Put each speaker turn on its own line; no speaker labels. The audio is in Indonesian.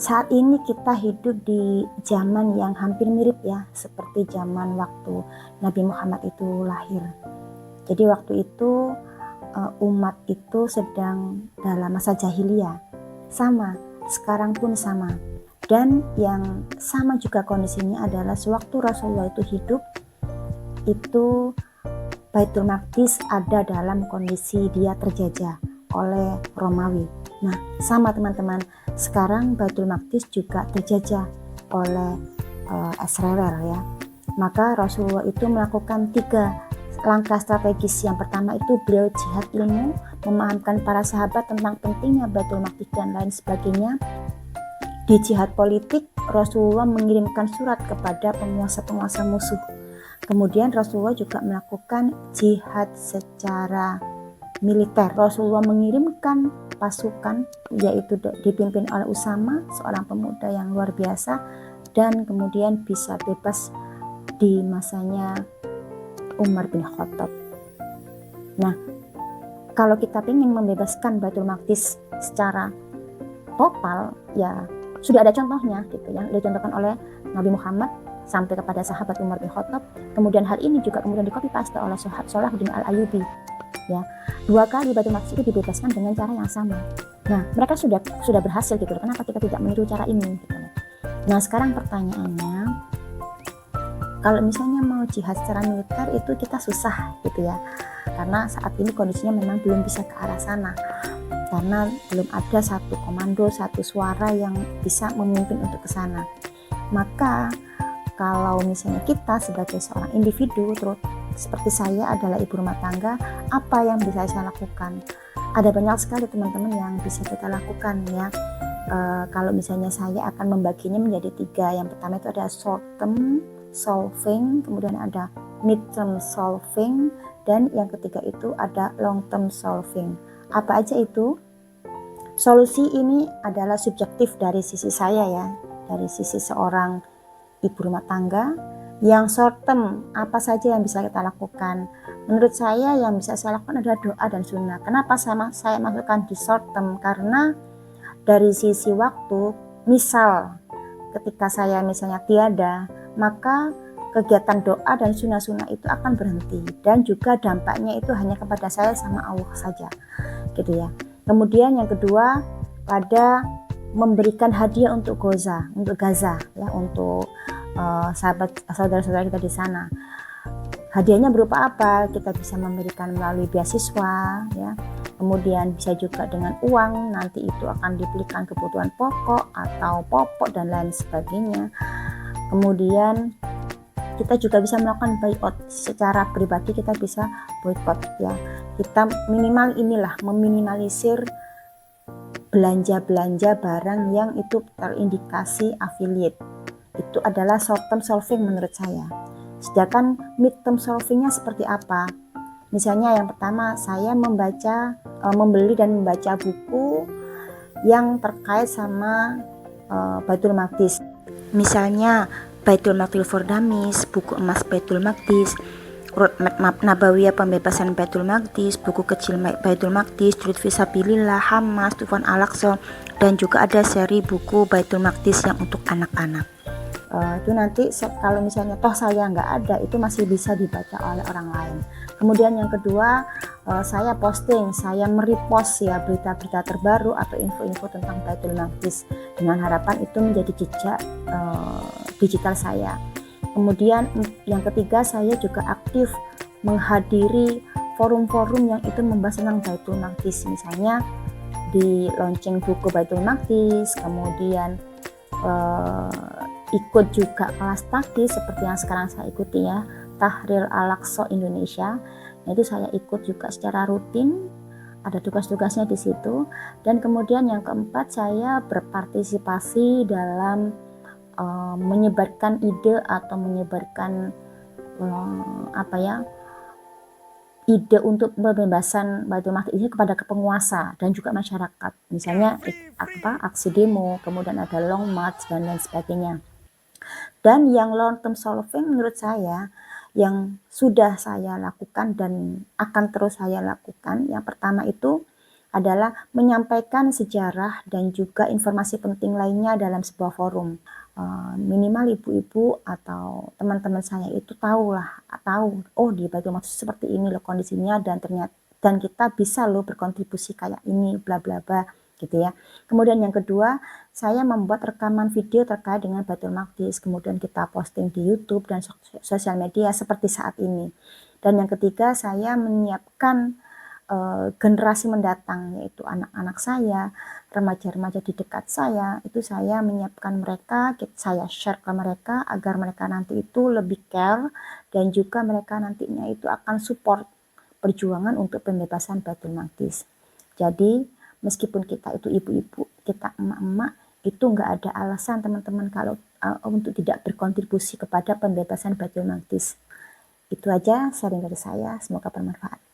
Saat ini kita hidup di zaman yang hampir mirip ya, seperti zaman waktu Nabi Muhammad itu lahir. Jadi waktu itu umat itu sedang dalam masa jahiliyah. Sama, sekarang pun sama. Dan yang sama juga kondisinya adalah sewaktu Rasulullah itu hidup, itu Baitul Maqdis ada dalam kondisi dia terjajah oleh Romawi. Nah, sama teman-teman, sekarang Baitul Maqdis juga terjajah oleh Israel ya. Maka Rasulullah itu melakukan 3 langkah strategis. Yang pertama itu beliau jihad ilmu, memahamkan para sahabat tentang pentingnya Baitul Maqdis dan lain sebagainya. Di jihad politik, Rasulullah mengirimkan surat kepada penguasa-penguasa musuh. Kemudian Rasulullah juga melakukan jihad secara militer. Rasulullah mengirimkan pasukan, yaitu dipimpin oleh Usama, seorang pemuda yang luar biasa, dan kemudian bisa bebas di masanya Umar bin Khattab. Nah, kalau kita ingin membebaskan Baitul Maqdis secara total, ya sudah ada contohnya gitu yang dicontohkan oleh Nabi Muhammad sampai kepada sahabat Umar bin Khattab. Kemudian hal ini juga kemudian di copy paste oleh Salahuddin Al-Ayyubi ya. 2 kali Baitul Maqdis itu dibebaskan dengan cara yang sama. Nah, mereka sudah berhasil gitu. Kenapa kita tidak meniru cara ini gitu. Nah, sekarang pertanyaannya, kalau misalnya mau jihad secara militer itu kita susah gitu ya. Karena saat ini kondisinya memang belum bisa ke arah sana. Karena belum ada satu komando, satu suara yang bisa memimpin untuk ke sana. Maka kalau misalnya kita sebagai seorang individu, terus seperti saya adalah ibu rumah tangga, apa yang bisa saya lakukan? Ada banyak sekali teman-teman yang bisa kita lakukan ya. Kalau misalnya saya akan membaginya menjadi 3. Yang pertama itu ada short term solving, kemudian ada mid term solving, dan yang ketiga itu ada long term solving. Apa aja itu? Solusi ini adalah subjektif dari sisi saya ya, dari sisi seorang ibu rumah tangga. Yang short term, apa saja yang bisa kita lakukan? Menurut saya yang bisa saya lakukan adalah doa dan sunnah. Kenapa saya masukkan di short term? Karena dari sisi waktu, misal ketika saya misalnya tiada, maka kegiatan doa dan sunnah-sunnah itu akan berhenti, dan juga dampaknya itu hanya kepada saya sama Allah saja gitu ya. Kemudian yang kedua, pada memberikan hadiah untuk Gaza ya, untuk saudara-saudara kita di sana. Hadiahnya berupa apa? Kita bisa memberikan melalui beasiswa ya. Kemudian bisa juga dengan uang, nanti itu akan dibelikan kebutuhan pokok atau popok dan lain sebagainya. Kemudian kita juga bisa melakukan buyout secara pribadi, kita bisa boykot ya. Kita meminimalisir belanja barang yang itu terindikasi affiliate. Itu adalah short term solving menurut saya. Sedangkan mid term solvingnya seperti apa? Misalnya yang pertama, saya membeli dan membaca buku yang terkait sama Baitul Maqdis. Misalnya Baitul Maqdis for Dummies, buku emas Baitul Maqdis, Roadmap Nabawiyah pembebasan Baitul Maqdis, buku kecil Baitul Maqdis, Jurud Fisabilillah, Hamas, Tufan Al-Aqsa, dan juga ada seri buku Baitul Maqdis yang untuk anak-anak. Itu nanti kalau misalnya toh saya nggak ada, itu masih bisa dibaca oleh orang lain. Kemudian yang kedua, saya posting, saya merepost ya berita-berita terbaru atau info-info tentang Baitul Maqdis, dengan harapan itu menjadi jejak digital saya. Kemudian yang ketiga, saya juga aktif menghadiri forum-forum yang itu membahas tentang Baitul Maqdis, misalnya di launching buku Baitul Maqdis, kemudian ikut juga kelas taktis seperti yang sekarang saya ikuti ya, Tahrir Al-Aqsa Indonesia. Nah, itu saya ikut juga secara rutin, ada tugas-tugasnya di situ. Dan kemudian yang keempat, saya berpartisipasi dalam menyebarkan ide atau menyebarkan ide untuk pembebasan Baitul Maqdis ini kepada penguasa dan juga masyarakat. Misalnya aksi demo, kemudian ada long march dan lain sebagainya. Dan yang long term solving menurut saya yang sudah saya lakukan dan akan terus saya lakukan, yang pertama itu adalah menyampaikan sejarah dan juga informasi penting lainnya dalam sebuah forum. Minimal ibu-ibu atau teman-teman saya itu tahu, oh di Baitul Maqdis seperti ini loh kondisinya, dan kita bisa loh berkontribusi kayak ini, bla bla bla gitu ya. Kemudian yang kedua, saya membuat rekaman video terkait dengan Baitul Maqdis, kemudian kita posting di YouTube dan sosial media seperti saat ini. Dan yang ketiga, saya menyiapkan generasi mendatang, yaitu anak-anak saya, remaja-remaja di dekat saya, itu saya menyiapkan mereka, saya share ke mereka agar mereka nanti itu lebih care, dan juga mereka nantinya itu akan support perjuangan untuk pembebasan Baitul Maqdis. Jadi meskipun kita itu ibu-ibu, kita emak-emak, itu nggak ada alasan teman-teman kalau untuk tidak berkontribusi kepada pembebasan Baitul Maqdis. Itu aja sharing dari saya, semoga bermanfaat.